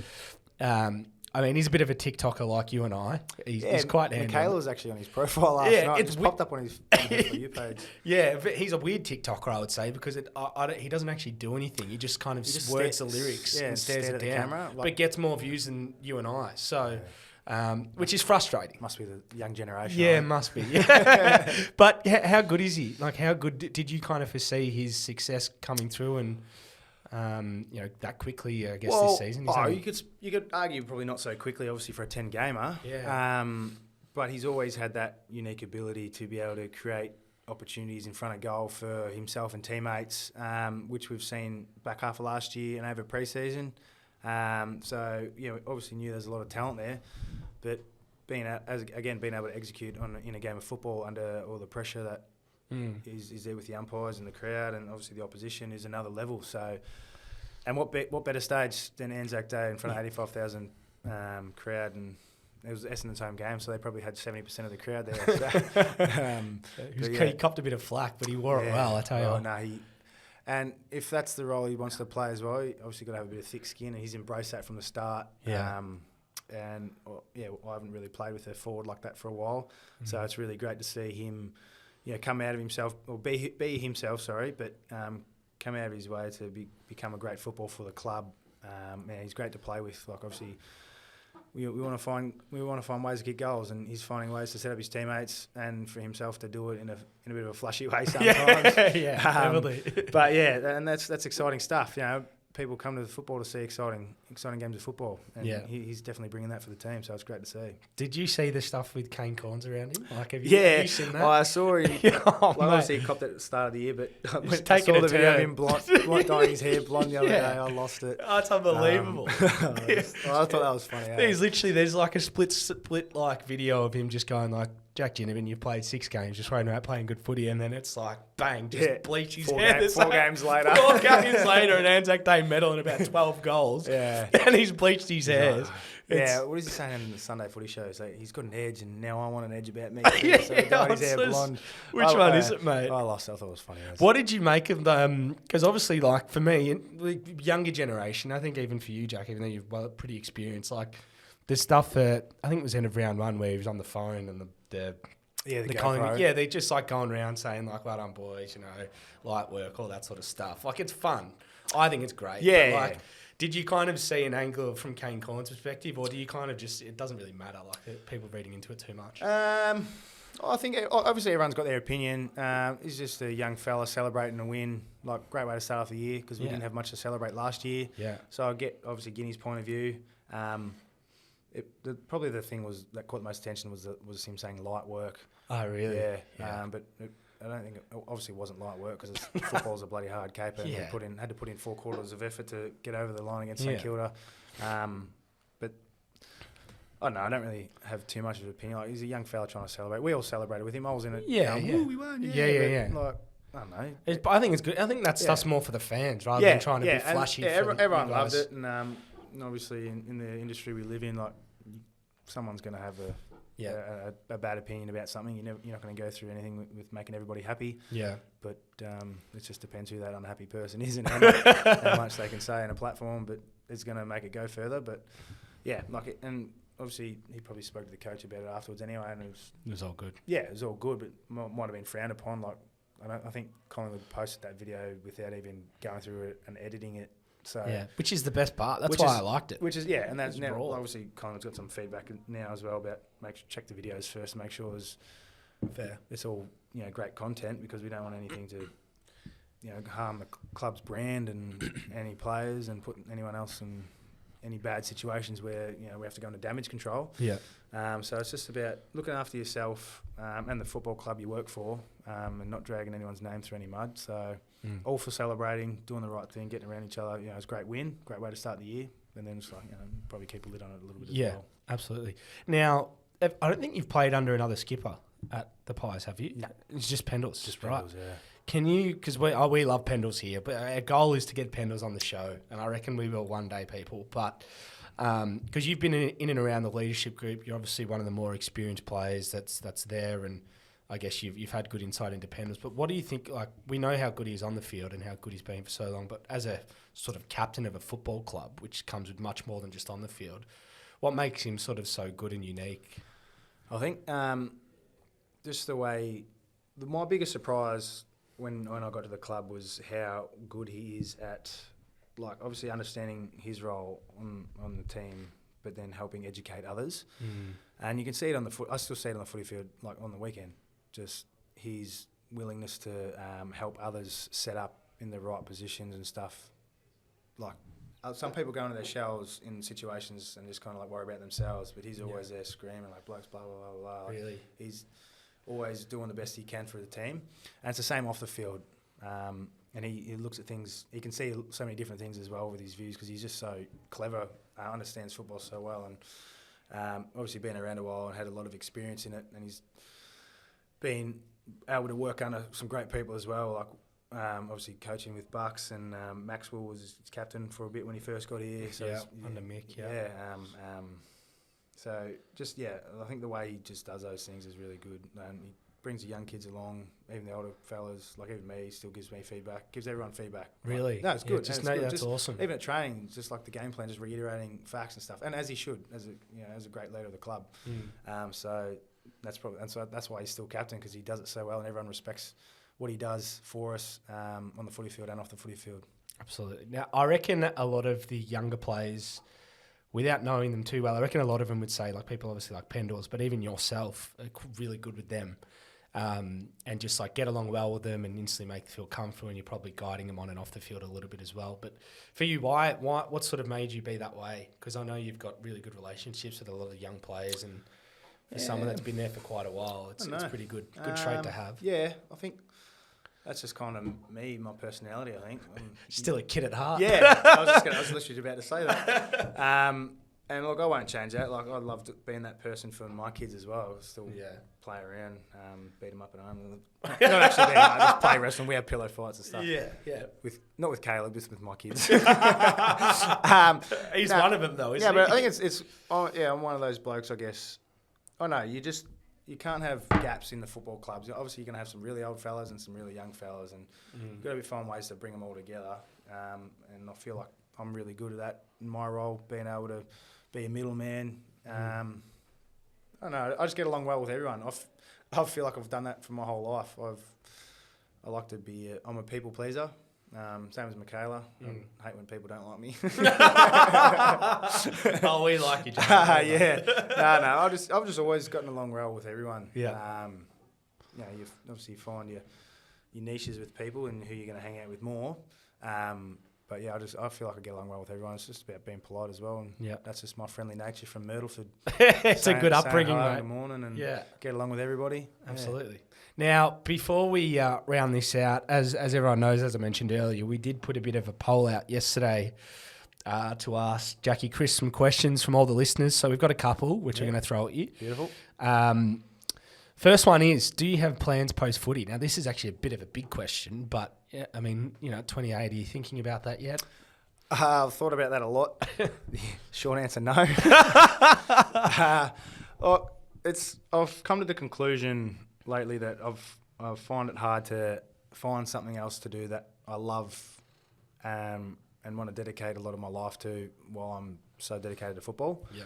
I mean, he's a bit of a TikToker like you and I. He's quite handy. Michaela was actually on his profile last night. It just popped up on his For You page. Yeah, but he's a weird TikToker, I would say, because he doesn't actually do anything. He just kind of words the lyrics and stares at the camera, but gets more views than you and I. So, which is frustrating. Must be the young generation. Yeah, must be. Yeah. But how good is he? Like, how good did you kind of foresee his success coming through and that quickly, I guess, this season? You could argue probably not so quickly, obviously, for a 10-gamer. Yeah. But he's always had that unique ability to be able to create opportunities in front of goal for himself and teammates, which we've seen back half of last year and over pre-season. So, obviously knew there's a lot of talent there, but being able to execute in a game of football under all the pressure that is there with the umpires and the crowd, and obviously the opposition is another level. So, and what better stage than Anzac Day in front of 85,000 crowd, and it was Essendon's home game, so they probably had 70% of the crowd there. So, He copped a bit of flack, but he wore it well, I tell you. Oh, no, and if that's the role he wants to play as well, he obviously got to have a bit of thick skin, and he's embraced that from the start. Yeah. I haven't really played with a forward like that for a while, so it's really great to see him, come out of himself, or be himself, but come out of his way to become a great football for the club. He's great to play with. Like, obviously, we want to find ways to get goals, and he's finding ways to set up his teammates and for himself to do it in a bit of a flashy way sometimes. Definitely. But and that's exciting stuff. People come to the football to see exciting games of football, and he's definitely bringing that for the team. So it's great to see. Did you see the stuff with Kane Corns around him? Like, have you seen that? I saw him. Obviously, he copped it at the start of the year, but I saw the video of him dyeing his hair blonde the other day. I lost it. Oh, it's unbelievable. I thought that was funny. There's like a split like video of him just going like, Jack Ginnivan, you've played 6 games, just running around playing good footy, and then it's like, bang, just bleach his hair. 4 games later. 4 games later, an Anzac Day medal and about 12 goals. Yeah. And he's bleached his hair. What is he saying in the Sunday footy show? So he's got an edge, and now I want an edge about me. So he dyed his hair blonde. Which one is it, mate? I lost. I thought it was funny. What did you make of the... Because obviously, like, for me, the younger generation, I think even for you, Jack, even though you're pretty experienced, like, the stuff that... I think it was end of round 1 where he was on the phone and the they're just like going around saying like, well done boys, light work, all that sort of stuff. Like, it's fun. I think it's great. Yeah. But, like, did you kind of see an angle from Kane Corns' perspective, or do you kind of just, it doesn't really matter, like people reading into it too much? I think obviously everyone's got their opinion. He's just a young fella celebrating a win. Like, great way to start off the year because we didn't have much to celebrate last year. Yeah. So I get obviously Guinea's point of view. Probably the thing that caught the most attention was him saying light work. Oh, really? Yeah. But I don't think it obviously wasn't light work because football's a bloody hard caper. Yeah. And had to put in 4 quarters of effort to get over the line against St Kilda. But I don't know. I don't really have too much of an opinion. Like, he's a young fella trying to celebrate. We all celebrated with him. I was in it. Woo, we won. Yeah. Like, I don't know. But I think it's good. I think that stuff's more for the fans rather than trying to be flashy. Everyone loved it, and obviously in the industry we live in, like, someone's going to have a bad opinion about something. You're not going to go through anything with making everybody happy. Yeah. But it just depends who that unhappy person is and how much they can say on a platform. But it's going to make it go further. But and obviously he probably spoke to the coach about it afterwards anyway, and it was all good. Yeah, it was all good, but might have been frowned upon. Like, I think Collingwood posted that video without even going through it and editing it. So which is the best part. That's why I liked it. Which is and that's now raw. Obviously Collingwood's got some feedback now as well about check the videos first, make sure it's all great content, because we don't want anything to harm the club's brand and any players and put anyone else in any bad situations where we have to go into damage control. Yeah. So it's just about looking after yourself and the football club you work for, and not dragging anyone's name through any mud. So all for celebrating, doing the right thing, getting around each other. It's a great win, great way to start the year, and then just probably keep a lid on it a little bit as well. Yeah, absolutely. Now, I don't think you've played under another skipper at the Pies, have you? No, it's just Pendles. Just right. Pendles, yeah. Can you? Because we love Pendles here, but our goal is to get Pendles on the show, and I reckon we will one day, people. But because you've been in and around the leadership group, you're obviously one of the more experienced players that's there, and I guess you've had good insight into Pendles. But what do you think? Like, we know how good he is on the field and how good he's been for so long, but as a sort of captain of a football club, which comes with much more than just on the field, what makes him sort of so good and unique? I think just the way. My biggest surprise when I got to the club was how good he is at, like, obviously understanding his role on the team, but then helping educate others. And you can see it on the foot. I still see it on the footy field, like on the weekend. Just his willingness to help others set up in the right positions and stuff. Like, some people go into their shells in situations and just kind of like worry about themselves, but he's always there screaming like blokes, blah blah blah blah. Like, really, he's always doing the best he can for the team, and it's the same off the field. And he looks at things. He can see so many different things as well with his views, because he's just so clever. Understands football so well, and obviously been around a while and had a lot of experience in it. And he's been able to work under some great people as well. Like obviously coaching with Bucks, and Maxwell was his captain for a bit when he first got here. So under Mick. So just I think the way he just does those things is really good. He brings the young kids along, even the older fellas, like even me, he still gives me feedback, gives everyone feedback. Really? No, it's good. That's awesome. Even at training, just like the game plan, just reiterating facts and stuff, and as he should, as a great leader of the club. So that's why he's still captain, because he does it so well, and everyone respects what he does for us on the footy field and off the footy field. Absolutely. Now, I reckon a lot of the younger players, without knowing them too well, I reckon a lot of them would say, like people obviously like Pendles, but even yourself, are really good with them. And just like get along well with them and instantly make them feel comfortable, and you're probably guiding them on and off the field a little bit as well. But for you, what sort of made you be that way? Because I know you've got really good relationships with a lot of young players, and for someone that's been there for quite a while, it's pretty good trait to have. Yeah, I think that's just kind of me, my personality, I think. Still a kid at heart. Yeah, I was literally about to say that. And look, I won't change that. Like, I loved being that person for my kids as well. I still play around, beat them up at home. Not actually beat them up, just play wrestling. We have pillow fights and stuff. Yeah. Not with Caleb, just with my kids. He's one of them though, isn't he? Yeah, but I think I'm one of those blokes, I guess. Oh no, you can't have gaps in the football clubs. Obviously, you're going to have some really old fellas and some really young fellas, and you've got to find ways to bring them all together. And I feel like I'm really good at that in my role, being able to be a middleman. I don't know. I just get along well with everyone. I feel like I've done that for my whole life. I like to be. I'm a people pleaser. Same as Michaela. I hate when people don't like me. Oh, we like you, John. Yeah. No. I've just always gotten along well with everyone. Yeah. You obviously find your niches with people and who you're going to hang out with more. But yeah, I feel like I get along well with everyone. It's just about being polite as well, and that's just my friendly nature from Myrtleford. It's a good upbringing, mate. In the morning and get along with everybody. Absolutely. Now, before we round this out, as everyone knows, as I mentioned earlier, we did put a bit of a poll out yesterday to ask Jackie Chris some questions from all the listeners. So we've got a couple, which we're going to throw at you. Beautiful. First one is, do you have plans post-footy? Now, this is actually a bit of a big question, but, I mean, 28, are you thinking about that yet? I've thought about that a lot. Short answer, no. I've come to the conclusion lately that I find it hard to find something else to do that I love and want to dedicate a lot of my life to while I'm so dedicated to football. Yeah.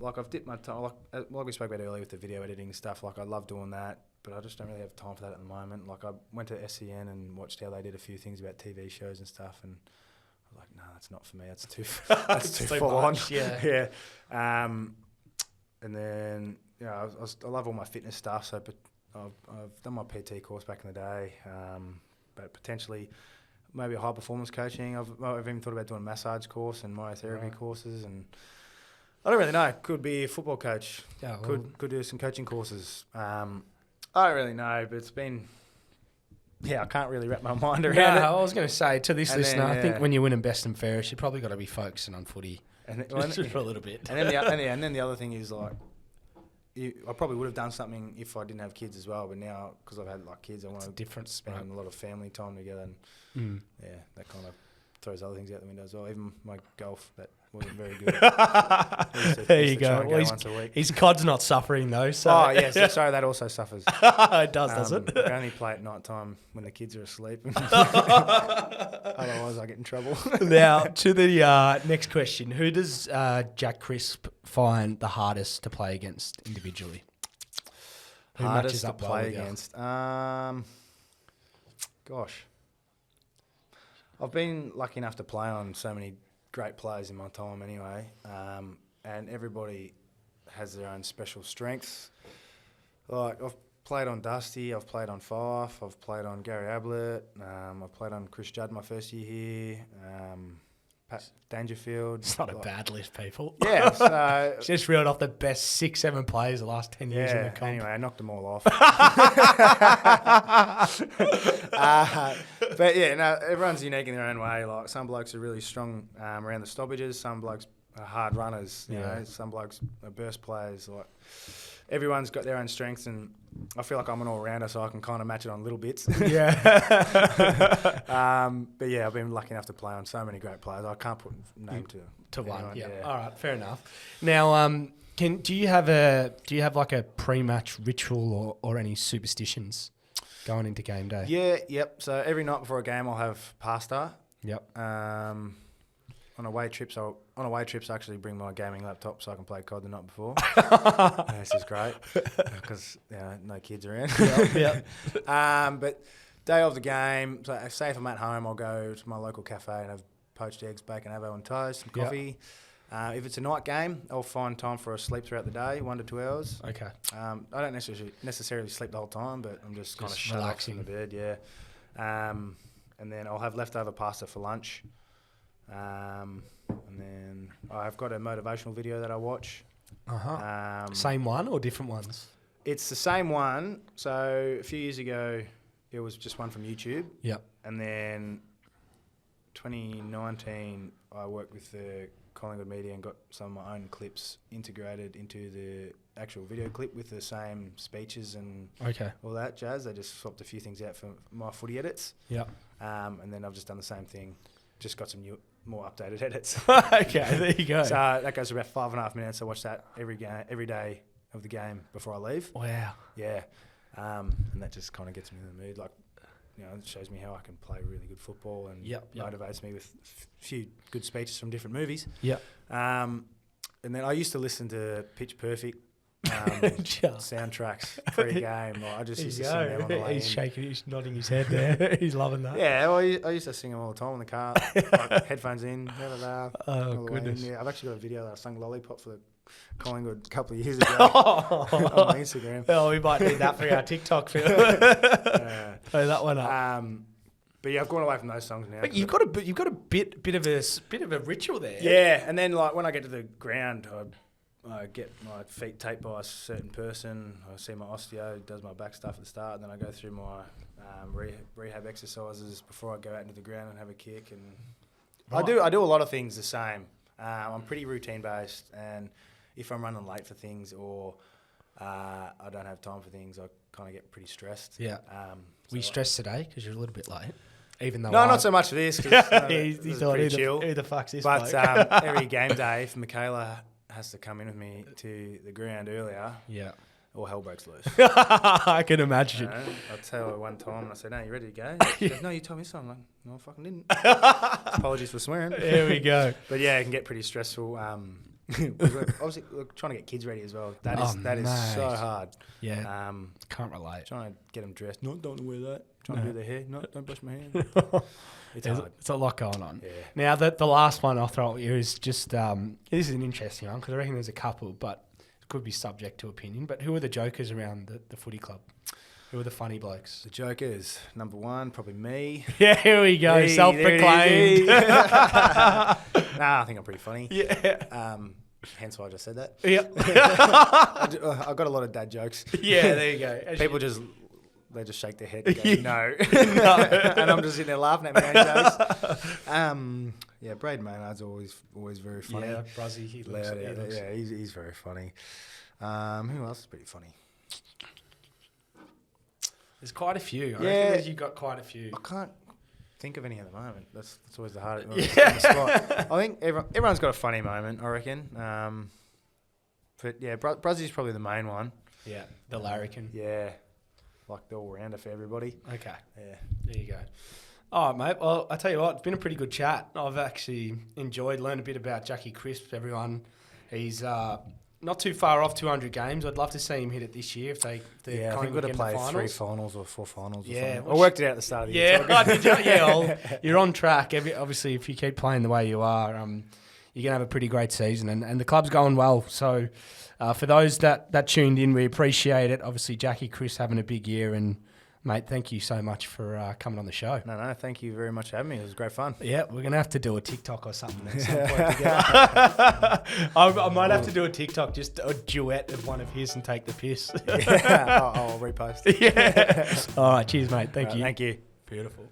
Like I've dipped my time, like we spoke about earlier with the video editing stuff, like I love doing that, but I just don't really have time for that at the moment. Like I went to SEN and watched how they did a few things about TV shows and stuff, and I was like, no, that's not for me. That's too full on. Yeah. And then I love all my fitness stuff. So, but I've done my PT course back in the day, but potentially maybe a high performance coaching. I've even thought about doing a massage course and myotherapy courses, and I don't really know. Could be a football coach. Yeah, well, could do some coaching courses. I don't really know, but it's been. Yeah, I can't really wrap my mind around it. I was going to say to this listener, then, I think when you're winning best and fairest, you probably got to be focusing on footy just for a little bit. And then the other thing is like, I probably would have done something if I didn't have kids as well. But now, because I've had like kids, I want to spend a lot of family time together, and that kind of throws other things out the window as well. Even my golf, that wasn't very good. There you go. Well, once a week. His COD's not suffering though. So. Oh yes, sorry, that also suffers. It does it? I only play at night time when the kids are asleep. Otherwise, I get in trouble. Now to the next question: who does Jack Crisp find the hardest to play against individually? Who hardest matches up to well play with you? against? Gosh, I've been lucky enough to play on so many great players in my time anyway, and everybody has their own special strengths. Like I've played on Dusty, I've played on Fife, I've played on Gary Ablett, I've played on Chris Judd my first year here, Pat Dangerfield. It's not a bad list, people. Yeah, so just reeled off the best 6-7 players the last 10 years in the comp. Anyway, I knocked them all off. But yeah, no, everyone's unique in their own way. Like some blokes are really strong around the stoppages. Some blokes are hard runners. You know, some blokes are burst players. Like everyone's got their own strengths, and I feel like I'm an all-rounder, so I can kind of match it on little bits. Yeah. But yeah, I've been lucky enough to play on so many great players. I can't put a name to one. anyone, Yeah. All right. Fair enough. Now, do you have like a pre-match ritual or any superstitions going into game day? Yeah. Yep. So every night before a game, I'll have pasta. Yep. On away trips, I actually bring my gaming laptop so I can play COD the night before. This is great because no kids around. Yep. But day of the game, so say if I'm at home, I'll go to my local cafe and have poached eggs, bacon, avo and toast, some coffee. If it's a night game, I'll find time for a sleep throughout the day, 1 to 2 hours. Okay. I don't necessarily sleep the whole time, but I'm just kind of shut off in the bed, and then I'll have leftover pasta for lunch. And then I've got a motivational video that I watch. Same one or different ones? It's the same one. So a few years ago, it was just one from YouTube. Yep. And then 2019, I worked with the Collingwood media and got some of my own clips integrated into the actual video clip with the same speeches and all that jazz. They just swapped a few things out for my footy edits. Yep. And then I've just done the same thing, just got some more updated edits. Okay, there you go. So that goes for about 5.5 minutes. I watch that every day of the game before I leave. Wow. Yeah. And that just kind of gets me in the mood. Like, it shows me how I can play really good football and motivates me with a few good speeches from different movies. Yep. And then I used to listen to Pitch Perfect soundtracks pre-game. I just used to sing them on the way He's in. shaking, he's nodding his head there. He's loving that. Yeah, well, I used to sing them all the time in the car, like headphones in. Oh, goodness. Yeah, I've actually got a video that I sung Lollipop for the Collingwood a couple of years ago on my Instagram. Oh, we might need that for our TikTok film. Throw that one up. But yeah, I've gone away from those songs now. But you've got a bit of a ritual there. Yeah, and then like when I get to the ground, I get my feet taped by a certain person. I see my osteo, does my back stuff at the start, and then I go through my rehab exercises before I go out into the ground and have a kick. And right. I do a lot of things the same. I'm pretty routine based, and if I'm running late for things or I don't have time for things, I kind of get pretty stressed. Yeah. Were you stressed today because you're a little bit late? Even though not so much for this. Cause, he's pretty chill. Who the fuck's this? But every game day, if Michaela has to come in with me to the ground earlier, all hell breaks loose. I can imagine. I tell her one time, and I said, "No, you ready to go?" She goes, "No, you told me so." I'm like, "No, I fucking didn't." Apologies for swearing. There we go. But yeah, it can get pretty stressful. Obviously, we're trying to get kids ready as well. That is so hard. Yeah, can't relate. Trying to get them dressed. No, don't wear that. Trying to do their hair. No, don't brush my hair. It's hard. It's a lot going on. Yeah. Now, the last one I'll throw at you is just, this is an interesting one because I reckon there's a couple, but it could be subject to opinion. But who are the jokers around the footy club? Who are the funny blokes? The jokers, number one, probably me. Yeah, here we go. Self-proclaimed. Nah, I think I'm pretty funny. Yeah. Hence why I just said that. Yeah. I've got a lot of dad jokes. Yeah, there you go. People they just shake their head and go, no. And I'm just sitting there laughing at my own jokes. Yeah, Braden Maynard's always very funny. Yeah, Bruzzy, he looks. Yeah, he's very funny. Who else is pretty funny? There's quite a few. I reckon you've got quite a few. I can't think of any at the moment. That's always the hardest. Yeah. Spot. I think everyone's got a funny moment, I reckon. But yeah, Bruzzy's probably the main one. Yeah, the larrikin. Yeah, like the all-rounder for everybody. Okay. Yeah. There you go. All right, mate. Well, I tell you what, it's been a pretty good chat. I've actually learned a bit about Jackie Crisp, everyone. He's not too far off 200 games. I'd love to see him hit it this year if they I think we've got to play 3 finals or 4 finals or something. I worked it out at the start of the year. You're on track. Obviously, if you keep playing the way you are, you're going to have a pretty great season. And the club's going well. So for those that tuned in, we appreciate it. Obviously, Jackie Chris having a big year. And, mate, thank you so much for coming on the show. No, thank you very much for having me. It was great fun. Yeah, we're going to have to do a TikTok or something at some point together. I might have to do a TikTok, just a duet of one of his and take the piss. I'll repost. Yeah. All right, cheers, mate. Thank you. Thank you. Beautiful.